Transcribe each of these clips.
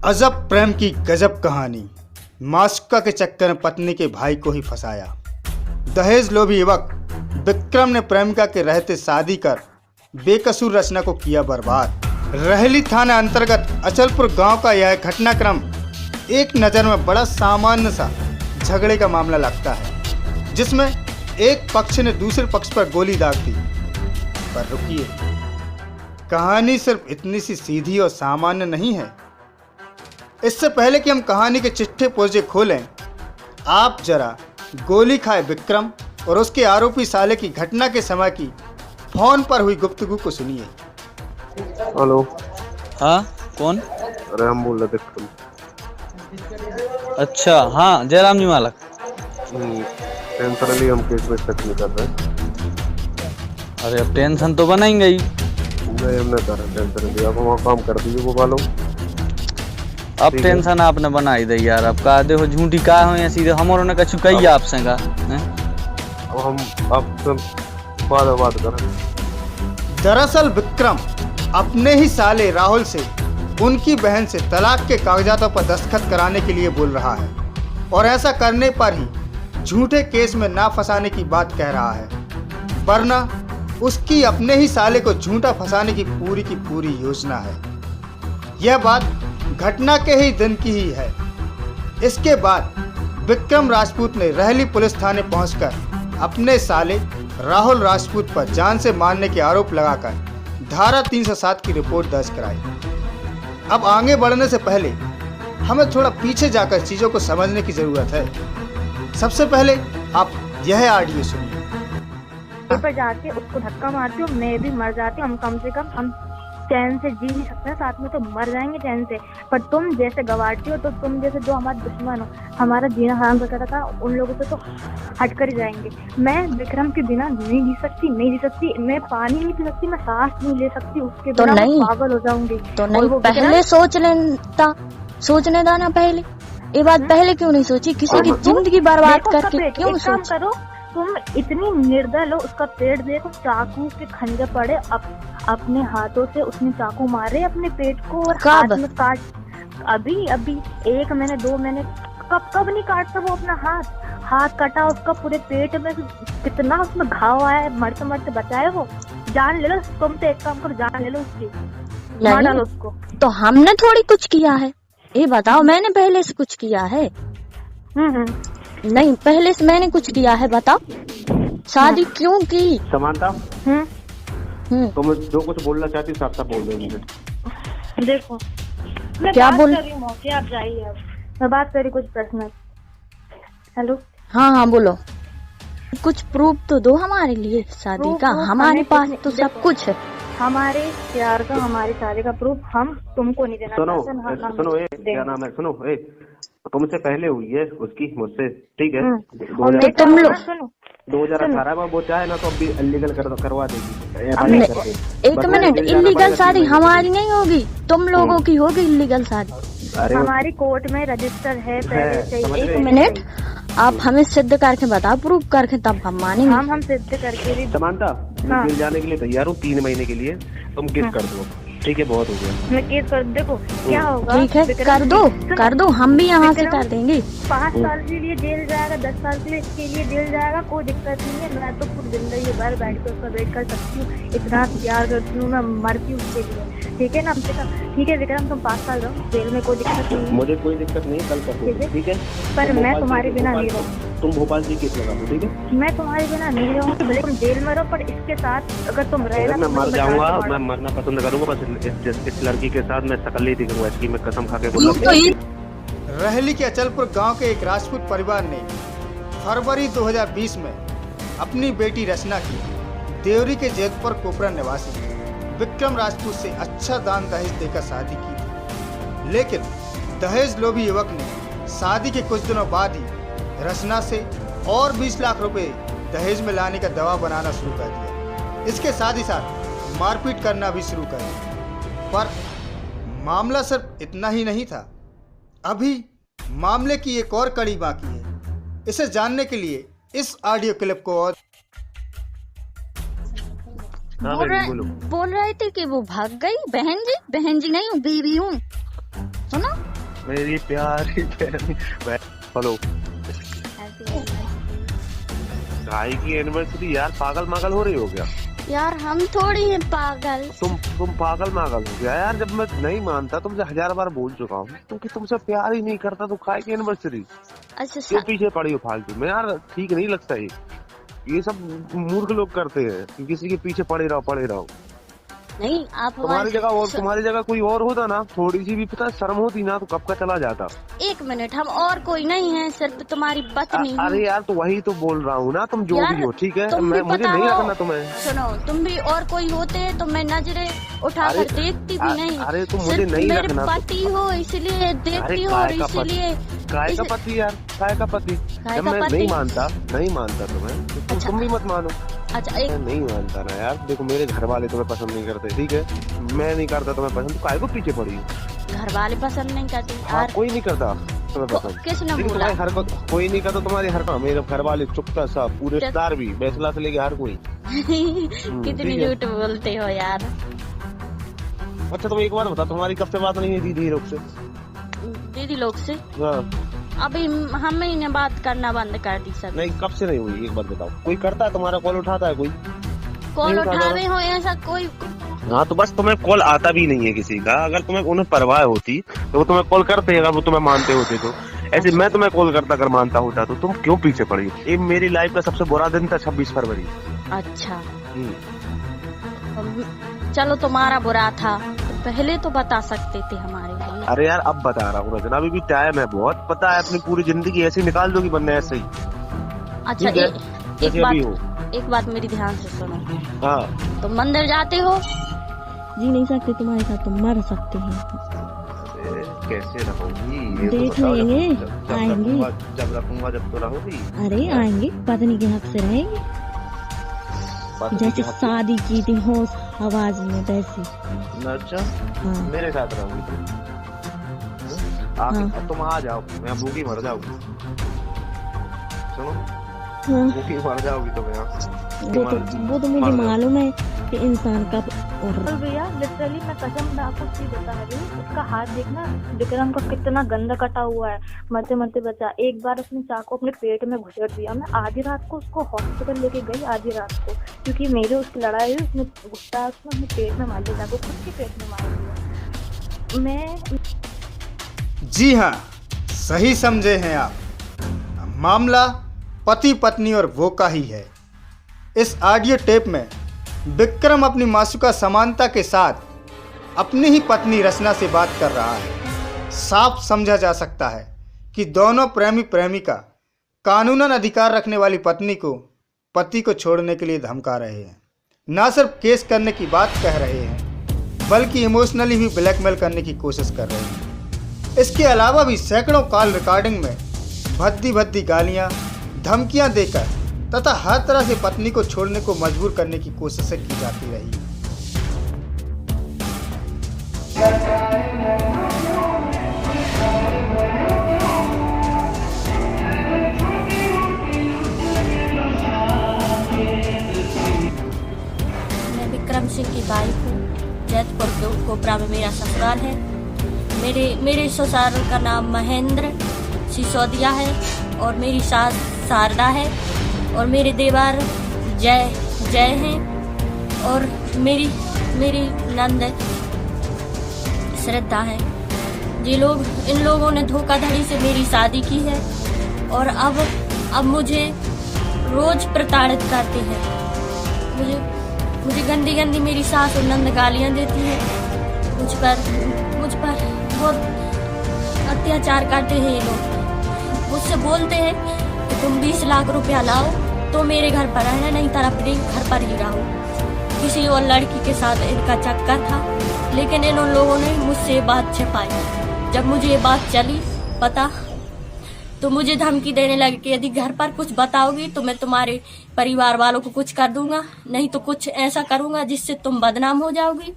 अजब प्रेम की गजब कहानी। माशुका के चक्कर में पत्नी के भाई को ही फंसाया। दहेज लोभी युवक विक्रम ने प्रेमिका के रहते शादी कर बेकसूर रचना को किया बर्बाद। रहली थाना अंतर्गत अचलपुर गांव का यह घटनाक्रम एक नज़र में बड़ा सामान्य सा झगड़े का मामला लगता है, जिसमें एक पक्ष ने दूसरे पक्ष पर गोली दाग दी। पर रुकिए, कहानी सिर्फ इतनी सी सीधी और सामान्य नहीं है। इससे पहले कि हम कहानी के चिट्ठे पोजे खोलें, आप जरा गोली खाए विक्रम और उसके आरोपी साले की घटना के समय की फोन पर हुई गुफ्तगू को सुनिए। हेलो। हाँ, कौन? अरे हम बोल रहे थे। अच्छा, हाँ, जयराम जी मालक। टेंशनली हम केस में तक नहीं कर रहे। अरे अब टेंशन तो बनाएंगे ही। नहीं, हमने करा टेंशनली। अब वहाँ काम कर दीजिए वो वालों। अब टेंशन आपने बना ही दी यार। अब कहा देखो झूठी का हो या सीधे हमारों ने कछु कही आपसे का। अब हम आपसे बात करें। दरअसल विक्रम अपने ही साले राहुल से उनकी बहन से तलाक के कागजातों पर दस्तखत कराने के लिए बोल रहा है, और ऐसा करने पर ही झूठे केस में ना फंसाने की बात कह रहा है, वरना उसकी अपने ही साले को झूठा फंसाने की पूरी योजना है। यह बात घटना के ही दिन की ही है। इसके बाद विक्रम राजपूत ने रहली पुलिस थाने पहुंचकर अपने साले राहुल राजपूत पर जान से मारने के आरोप लगाकर धारा 307 की रिपोर्ट दर्ज कराई। अब आगे बढ़ने से पहले हमें थोड़ा पीछे जाकर चीजों को समझने की जरूरत है। सबसे पहले आप यह ऑडियो सुनिए। पर जाके उसको धक्का मारती हूँ, मैं भी मर जाती हूँ। हम कम से कम हम चैन से जी नहीं सकते, साथ में तो मर जाएंगे चैन से। पर तुम जैसे गवारती हो, तो तुम जैसे जो हमारे दुश्मन हो, हमारा जीना हराम कर रखा, उन लोगों से तो हट कर ही जाएंगे। मैं विक्रम के बिना नहीं जी सकती। मैं पानी नहीं पी सकती, मैं सांस नहीं ले सकती उसके बिना। तो नहीं, पागल हो जाऊंगी। तो नहीं, पहले सोचने दाना पहले ये बात पहले क्यों नहीं सोची? किसी की जिंदगी बर्बाद करके क्यों सोच? करो, तुम इतनी निर्दल हो। उसका पेट देखो, चाकू के खंजर पड़े, अपने हाथों से उसने चाकू मारे अपने पेट को और हाथ में काट। अभी 1 महीने 2 महीने कब नहीं काटता वो अपना हाथ कटा उसका पूरे पेट में। कितना उसमें घाव आया है, मरते बचाए वो। जान ले लो तुम, तो एक काम करो, जान ले लो उसकी, मार डालो उसको। तो हमने थोड़ी कुछ किया है, ये बताओ। मैंने पहले से कुछ किया है? नहीं, पहले से मैंने कुछ किया है, बताओ। शादी क्यों की? समानता, तुम जो कुछ बोलना चाहती साफ साफ बोल दो मुझे। देखो मैं क्या बोल रही हूँ, आप जाइए। अब मैं बात करी कुछ पर्सनल। हेलो। हाँ, बोलो। कुछ प्रूफ तो दो हमारे लिए शादी का। हमारे पास तो सब कुछ है। हमारे प्यार का, हमारी शादी का प्रूफ हम तुमको नहीं देना। सुनो, क्या नाम है? सुनो, तुमसे पहले हुई है उसकी मुझसे, ठीक है? 2018 में वो चाहे ना तो अभी इलीगल करवा देगी। एक मिनट, इलीगल शादी हमारी नहीं होगी, तुम लोगों की होगी इलीगल शादी। हमारी कोर्ट में रजिस्टर है पहले से। एक मिनट, आप हमें सिद्ध करके बताओ, प्रूफ करके, तब हम मानेंगे। हम सिद्ध करके भी। समानता, मैं जेल जाने के लिए तैयार हूँ 3 महीने के लिए। तुम केस कर दो, ठीक है? बहुत हो गया। मैं केस कर, देखो क्या होगा। ठीक है, कर दो, हम भी यहाँ से कर देंगे। 5 साल के लिए जेल जाएगा, 10 साल के लिए जेल जाएगा, कोई दिक्कत नहीं है। मैं तो पूरी जिंदगी बाहर बैठ कर उसका वेट कर सकती हूँ। इतना प्यार करती हूँ, मैं मरती हूँ उसके लिए, ठीक है ना? ठीक है विक्रम, तुम 5 साल रहो जेल में, कोई दिक्कत नहीं है। मुझे कोई दिक्कत नहीं, कल कर, ठीक है? पर मैं तुम्हारे बिना नहीं रहूँ। तुम भोपाल जी केस लगा दो, ठीक है? मैं तुम्हारे बिना नहीं रहूँगी, भले तुम जेल में रहो, पर इसके साथ अगर तुम रहेगा, मैं मर जाऊंगा। मैं मरना पसंद करूंगा, बस इस लड़की के साथ मैं शकल नहीं दिखूंगा इसकी। मैं कसम खा के बोलूंगा। रहली के अचलपुर गांव के एक राजपूत परिवार ने फरवरी 2020 में अपनी बेटी रचना की देवरी के जैतपुर कोपरा निवासी विक्रम राजपूत से अच्छा दान दहेज देकर शादी की थी। लेकिन दहेज लोभी युवक ने शादी के कुछ दिनों बाद ही रचना से और 20 लाख रुपए दहेज में लाने का दवा बनाना शुरू कर दिया। इसके साथ ही साथ मारपीट करना भी शुरू कर दिया। पर मामला सिर्फ इतना ही नहीं था, अभी मामले की एक और कड़ी बाकी है। इसे जानने के लिए इस ऑडियो क्लिप को और बोल रहे थे कि वो भाग गई। बहन जी नहीं हूँ, बीवी हूँ। सुनो, मेरी प्यारी बहन। हेलो, भाई की एनिवर्सरी यार, पागल मागल हो रही हो क्या? यार हम थोड़ी हैं पागल। तुम पागल मागल हो गया यार। जब मैं नहीं मानता, तुमसे 1000 बार बोल चुका हूँ क्योंकि तुमसे प्यार ही नहीं करता तो काय की एनिवर्सरी? अच्छा क्यों पीछे पड़ी हो फालतू में यार? ठीक नहीं लगता ये सब मूर्ख लोग करते हैं कि किसी के पीछे पड़े रहो। नहीं, आप तुम्हारी जगह कोई और होता ना, थोड़ी सी भी पता शर्म होती ना तो कब का चला जाता। 1 मिनट, हम और कोई नहीं है, सिर्फ तुम्हारी पत्नी हूँ। अरे यार, तो वही तो बोल रहा हूँ ना, तुम जो भी हो ठीक है, मुझे नहीं रखना तुम्हें। सुनो, तुम भी और कोई होते तो मैं नजरे उठाकर देखती भी नहीं। अरे तुम मुझे नहीं रखना। मेरे पति हो इसलिए देखती हो, इसलिए। काय का पति यार, काय का पति? जब मैं नहीं मानता तुम्हें, तुम भी मत मानो। अच्छा, मैं नहीं मानता ना यार। देखो, मेरे घर वाले तुम्हें पसंद नहीं करते, ठीक है? मैं नहीं करता तुम्हें पसंद, तो काय को पीछे पड़ी? घर वाले पसंद नहीं करते यार। कोई नहीं करता तुम्हें पसंद। किसने बोला? हरकत कोई नहीं करता तुम्हारी हरकत। मेरे घर वाले चुपता सब, पूरे रिश्तेदार भी, बैचलर से लेके हर कोई। कितनी झूठ बोलते हो यार। अच्छा, तुम एक बार बता, तुम्हारी कब से बात नहीं है दीदी लोग से? दीदी लोग से हाँ। अभी हमने ने बात करना बंद कर दी सब। नहीं, कब से नहीं हुई? एक बार बताओ। कोई करता है तुम्हारा कॉल उठाता है कोई? कॉल उठावे हो ऐसा कोई? हाँ, तो बस तुम्हें कॉल आता भी नहीं है किसी का। अगर तुम्हें उन्हें परवाह होती तो वो तुम्हें कॉल करते, अगर वो तुम्हें मानते होते तो। ऐसे मैं तुम्हें कॉल करता अगर मानता होता तो तुम क्यों पीछे पड़ी? ये मेरी लाइफ का सबसे बुरा दिन था, 26 फरवरी। अच्छा, चलो तुम्हारा बुरा था तो पहले तो बता सकते थे हमारे लिए। अरे यार, अब बता रहा हूँ रचना, अभी भी टाइम है बहुत। पता है, अपनी पूरी जिंदगी ऐसे ही निकाल दोगी बनने ऐसे ही। अच्छा, एक बात मेरी ध्यान से सुनो। हाँ। तुम मंदिर जाते हो? जी नहीं सकते तुम्हारे साथ, तुम मर सकते हैं। कैसे रहोगी? देख लेंगे, आएंगे। जब रखूंगा जब तो रहोगी। अरे आएंगे, पत्नी के हक से रहेंगे, जैसे शादी की थी होश आवाज में वैसी। अच्छा, हाँ। मेरे साथ रहोगी तुम? तुम आ जाओ, मैं भूखी मर जाऊंगी। सुनो, भूखी मर जाओगी तुम यहाँ। वो तो मुझे मालूम है कि इंसान का। और भैया लिटरली मैं कसम आपको चीज बता रही हूँ, उसका हाथ देखना, विक्रम का कितना गंदा कटा हुआ है, मरते मरते बचा। एक बार उसने चाकू अपने पेट में घुसेड़ दिया। मैं आधी रात को उसको हॉस्पिटल लेके गई, आधी रात को, क्योंकि मेरे उसकी लड़ाई हुई। उसने गुस्सा उसने अपने पेट में मार दिया, चाकू खुद के पेट में मार दिया। मैं जी हाँ, सही समझे हैं आप। मामला पति पत्नी और वो का ही है। इस ऑडियो टेप में विक्रम अपनी मासूका समानता के साथ अपनी ही पत्नी रचना से बात कर रहा है। साफ समझा जा सकता है कि दोनों प्रेमी प्रेमिका कानूनन अधिकार रखने वाली पत्नी को पति को छोड़ने के लिए धमका रहे हैं। न सिर्फ केस करने की बात कह रहे हैं, बल्कि इमोशनली भी ब्लैकमेल करने की कोशिश कर रहे हैं। इसके अलावा भी सैकड़ों कॉल रिकॉर्डिंग में भद्दी भद्दी गालियां, धमकियां देकर तथा हर तरह से पत्नी को छोड़ने को मजबूर करने की कोशिशें की जाती रही। मैं विक्रम सिंह की वाइफ हूँ। जैतपुर कोपरा में मेरा ससुराल है। मेरे ससुराल का नाम महेंद्र सिसोदिया है और मेरी सास शारदा है और मेरे देवर जय हैं और मेरी नंद श्रद्धा है। इन लोगों ने धोखाधड़ी से मेरी शादी की है और अब मुझे रोज प्रताड़ित करते हैं। मुझे गंदी मेरी सास और नंद गालियां देती है। मुझ पर बहुत अत्याचार करते हैं ये लोग। मुझसे बोलते हैं कि तुम 20 लाख रुपया लाओ तो मेरे घर पर रहना, नहीं तो अपने घर पर ही रहो। किसी और लड़की के साथ इनका चक्कर था, लेकिन इन लोगों ने मुझसे बात छिपाई। जब मुझे ये बात चली पता तो मुझे धमकी देने लगे कि यदि घर पर कुछ बताओगी तो मैं तुम्हारे परिवार वालों को कुछ कर दूंगा, नहीं तो कुछ ऐसा करूंगा जिससे तुम बदनाम हो जाओगी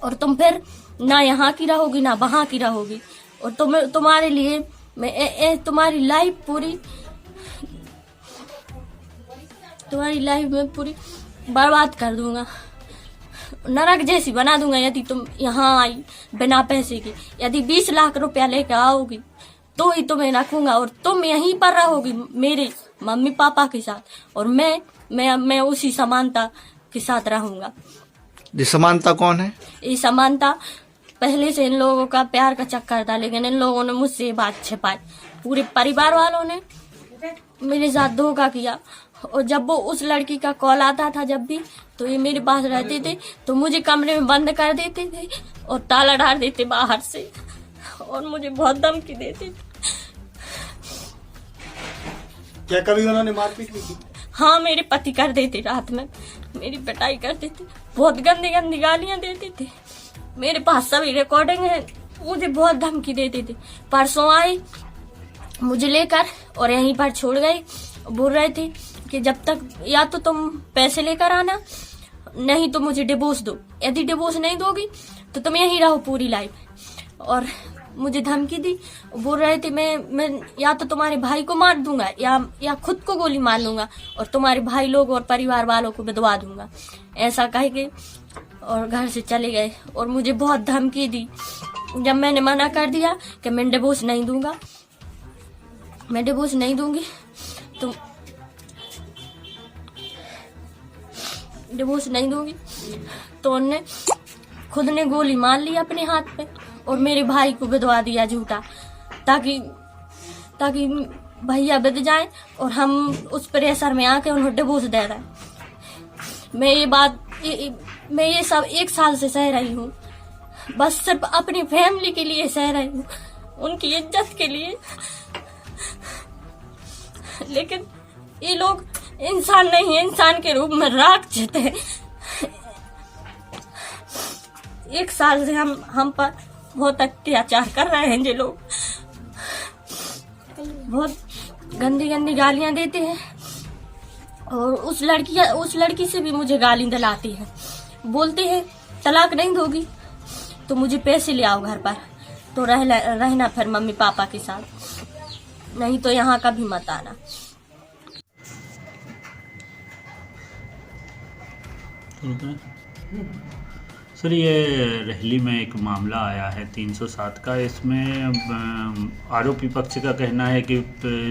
और तुम फिर ना यहाँ की रहोगी ना वहाँ की रहोगी और तुम्हारे लिए मैं तुम्हारी लाइफ में पूरी बर्बाद कर दूंगा। नरक जैसी बना दूंगा यदि तुम यहाँ आई बिना पैसे के। यदि 20 लाख रुपया लेकर आओगी तो ही तुम्हें रखूंगा और तुम यहीं पर रहोगी मेरे मम्मी पापा के साथ, और मैं उसी समानता के साथ रहूंगा। ये समानता कौन है? ये समानता पहले से इन लोगों का प्यार का चक्कर था, लेकिन इन लोगों ने मुझसे ये बात छिपाई। पूरे परिवार वालों ने मेरे साथ धोखा किया, और जब वो उस लड़की का कॉल आता था जब भी, तो ये मेरे पास रहते थे तो मुझे कमरे में बंद कर देते थे और ताला डाल देते बाहर से, और मुझे बहुत धमकी देते थे। क्या कभी उन्होंने मारपीट की थी? हाँ, मेरे पति कर देते, रात में मेरी पिटाई करते थे, बहुत गंदी गंदी गालियां देते थे। मेरे पास सभी रिकॉर्डिंग है, मुझे बहुत धमकी देते थे। परसों आए मुझे लेकर और यहीं पर छोड़ गए, बोल रहे थे कि जब तक या तो तुम पैसे लेकर आना, नहीं तो मुझे डिवोर्स दो। यदि डिवोर्स नहीं दोगी तो तुम यहीं रहो पूरी लाइफ। और मुझे धमकी दी, बोल रहे थे मैं या तो तुम्हारे भाई को मार दूंगा या खुद को गोली मार लूंगा और तुम्हारे भाई लोग और परिवार वालों को विधवा दूंगा, ऐसा कह के और घर से चले गए। और मुझे बहुत धमकी दी। जब मैंने मना कर दिया कि मैं डिवोर्स नहीं दूंगा, मैं डिवोर्स नहीं दूंगी, तो डिवोर्स नहीं दूंगी, तो उन्होंने खुद ने गोली मार ली अपने हाथ पे और मेरे भाई को विधवा दिया झूठा, ताकि भैया बिध जाए और हम उस प्रेशर में आके उन्हें डिवोर्स दे दें। मैं ये सब 1 साल से सह रही हूँ, बस सिर्फ अपनी फैमिली के लिए सह रही हूँ, उनकी इज्जत के लिए। लेकिन ये लोग इंसान नहीं, इंसान के रूप में राक्षस है। 1 साल से हम पर बहुत अत्याचार कर रहे हैं ये लोग, बहुत गंदी गंदी गालियां देते हैं, और उस लड़की से भी मुझे गाली दिलाती है। बोलते हैं तलाक नहीं दोगी तो मुझे पैसे ले आओ घर पर, तो रहना फिर मम्मी पापा के साथ, नहीं तो यहाँ कभी मत आना। सर, ये रहली में एक मामला आया है 307 का। इसमें आरोपी पक्ष का कहना है कि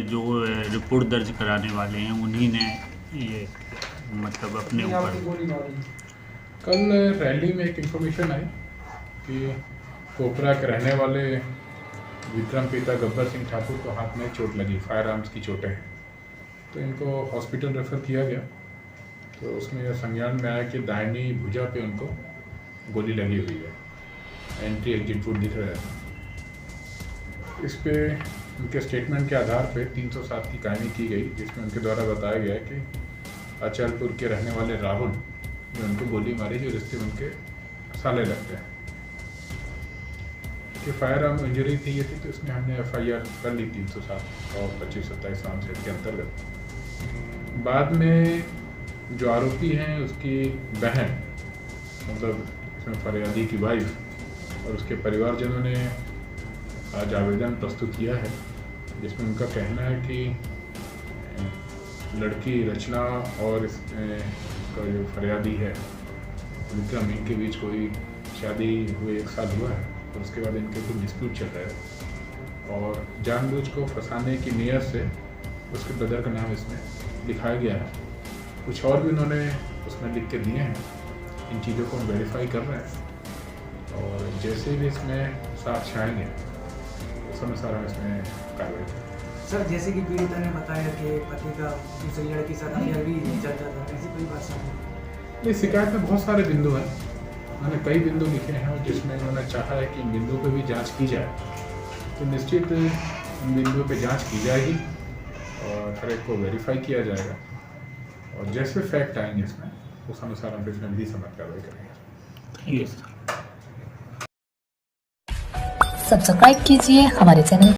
जो रिपोर्ट दर्ज कराने वाले हैं उन्हीं ने ये मतलब अपने ऊपर। कल रैली में एक इन्फॉर्मेशन आई कि कोपरा के रहने वाले विक्रम पिता गब्बर सिंह ठाकुर को हाथ में चोट लगी, फायर आर्म्स की चोटें हैं, तो इनको हॉस्पिटल रेफर किया गया। तो उसमें यह संज्ञान में आया कि दाहिनी भुजा पे उनको गोली लगी हुई है, एंट्री एग्जिट रूट दिख रहा है। इस पे उनके स्टेटमेंट के आधार पे 307 की कहानी की गई, जिसमें उनके द्वारा बताया गया कि अचलपुर के रहने वाले राहुल ने उनको गोली मारी, जो रिश्ते में उनके साले लगते हैं, कि फायर आर्म इंजरी थी ये थी। तो इसमें हमने FIR कर ली 307 और 25-27 आर्म्स एक्ट के अंतर्गत। बाद में जो आरोपी हैं उसकी बहन, मतलब इसमें फरियादी की वाइफ और उसके परिवारजनों ने आज आवेदन प्रस्तुत किया है, जिसमें उनका कहना है कि लड़की रचना और इसका जो फरियादी है विक्रम, इनके बीच कोई शादी हुए 1 साल हुआ है और उसके बाद इनके कुछ डिस्प्यूट चल रहा है, और जानबूझ को फंसाने की नीयत से उसके ब्रदर का नाम इसमें लिखाया गया है। कुछ और भी उन्होंने उसमें लिख के दिए हैं। इन चीज़ों को हम वेरीफाई कर रहे हैं, और जैसे भी इसमें साक्ष्य आएंगे उस अनुसार हम इसमें कार्रवाई करेंगे। सर, जैसे कि पीड़िता ने बताया कि पति का दूसरी लड़की के साथ अफेयर भी चलता था, ऐसी कोई बात नहीं? इस शिकायत में बहुत सारे बिंदु हैं, उन्होंने कई बिंदु लिखे हैं, जिसमें उन्होंने चाहा है कि इन बिंदुओं पर भी जाँच की जाए। तो निश्चित इन बिंदुओं पर जाँच की जाएगी और हर एक को वेरीफाई किया जाएगा, और जैसे फैक्ट आएंगे इसमें उस अनुसार हम इसमें विधि सम्मत कार्रवाई करेंगे। सब्सक्राइब कीजिए हमारे चैनल